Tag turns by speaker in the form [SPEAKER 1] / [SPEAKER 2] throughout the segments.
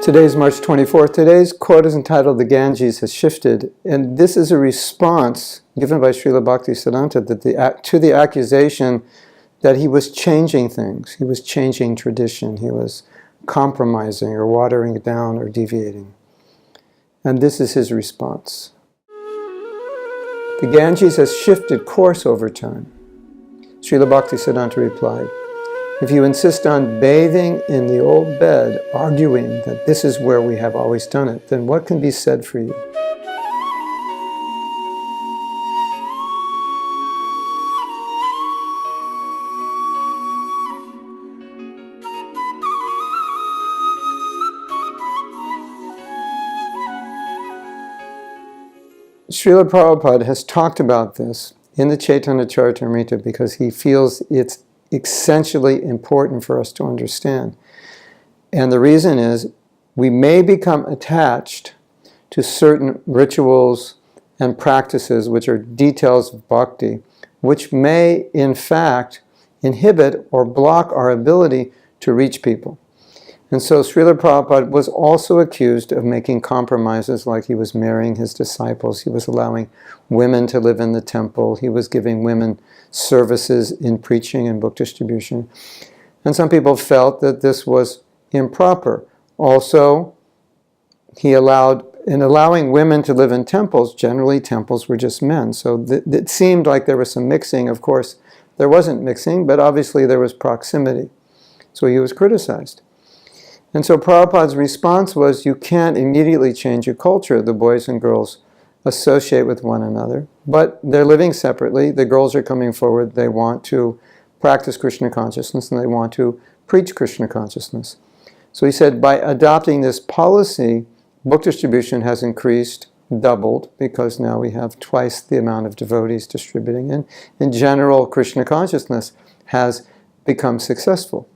[SPEAKER 1] Today's March 24th. Today's quote is entitled, "The Ganges Has Shifted," and this is a response given by Srila Bhaktisiddhanta to the accusation that he was changing things, he was changing tradition, he was compromising or watering it down or deviating. And this is his response. "The Ganges has shifted course over time." Srila Bhaktisiddhanta replied, "If you insist on bathing in the old bed, arguing that this is where we have always done it, then what can be said for you?" Srila Prabhupada has talked about this in the Chaitanya Charitamrita because he feels it's essentially important for us to understand. And the reason is, we may become attached to certain rituals and practices which are details of bhakti, which may in fact inhibit or block our ability to reach people. And so Srila Prabhupada was also accused of making compromises, like he was marrying his disciples, he was allowing women to live in the temple, he was giving women services in preaching and book distribution. And some people felt that this was improper. Also, he allowed, in allowing women to live in temples, generally temples were just men, so it seemed like there was some mixing. Of course, there wasn't mixing, but obviously there was proximity. So he was criticized. And so Prabhupada's response was, you can't immediately change your culture. The boys and girls associate with one another, but they're living separately. The girls are coming forward. They want to practice Krishna consciousness and they want to preach Krishna consciousness. So he said, by adopting this policy, book distribution has increased, doubled, because now we have twice the amount of devotees distributing, and in general, Krishna consciousness has become successful.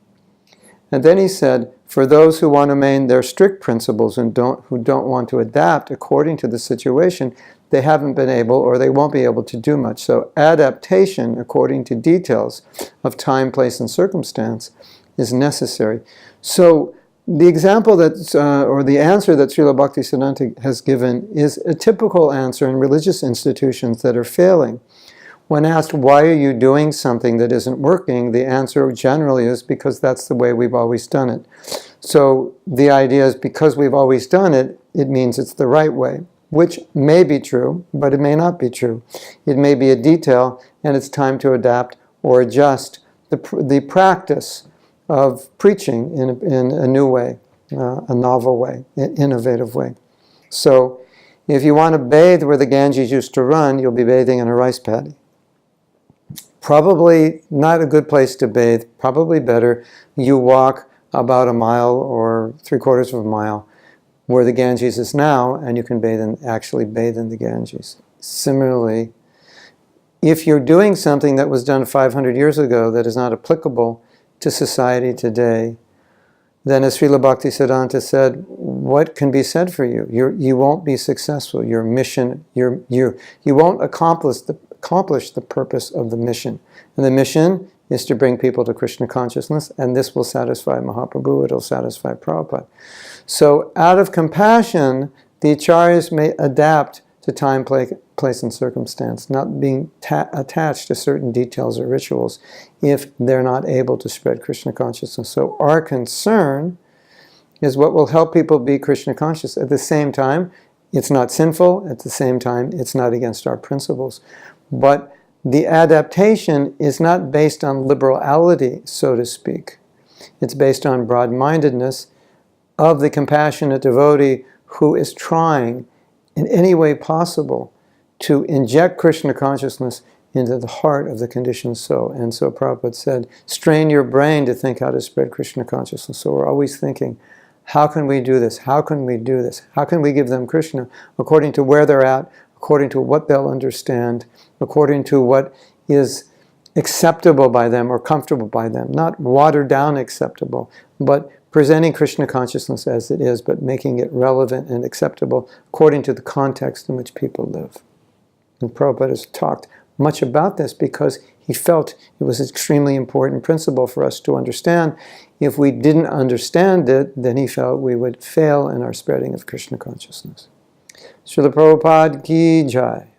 [SPEAKER 1] And then he said, for those who want to maintain their strict principles and who don't want to adapt according to the situation, they haven't been able, or they won't be able to do much. So adaptation according to details of time, place, and circumstance is necessary. So the example that, or the answer that Srila Bhaktisiddhanta has given is a typical answer in religious institutions that are failing. When asked, why are you doing something that isn't working, the answer generally is because that's the way we've always done it. So the idea is because we've always done it, it means it's the right way, which may be true, but it may not be true. It may be a detail, and it's time to adapt or adjust the practice of preaching in a new way, a novel way, an innovative way. So if you want to bathe where the Ganges used to run, you'll be bathing in a rice paddy. Probably not a good place to bathe. Probably better you walk about a mile or 3/4 of a mile where the Ganges is now, and you can actually bathe in the Ganges. Similarly, if you're doing something that was done 500 years ago that is not applicable to society today, then as Srila Bhaktisiddhanta said, what can be said for you? You won't be successful. Your mission, you won't accomplish the purpose of the mission. And the mission is to bring people to Krishna consciousness, and this will satisfy Mahaprabhu, it will satisfy Prabhupada. So out of compassion, the acharyas may adapt to time, place, and circumstance, not being attached to certain details or rituals if they're not able to spread Krishna consciousness. So our concern is what will help people be Krishna conscious. At the same time, it's not sinful. At the same time, it's not against our principles. But the adaptation is not based on liberality, so to speak. It's based on broad-mindedness of the compassionate devotee who is trying in any way possible to inject Krishna consciousness into the heart of the conditioned soul. And so Prabhupada said, strain your brain to think how to spread Krishna consciousness. So we're always thinking, how can we do this? How can we do this? How can we give them Krishna according to where they're at, according to what they'll understand, according to what is acceptable by them or comfortable by them. Not watered down acceptable, but presenting Krishna consciousness as it is, but making it relevant and acceptable according to the context in which people live. And Prabhupada has talked much about this because he felt it was an extremely important principle for us to understand if we didn't understand it, then he felt we would fail in our spreading of Krishna consciousness. Srila Prabhupada ki jai.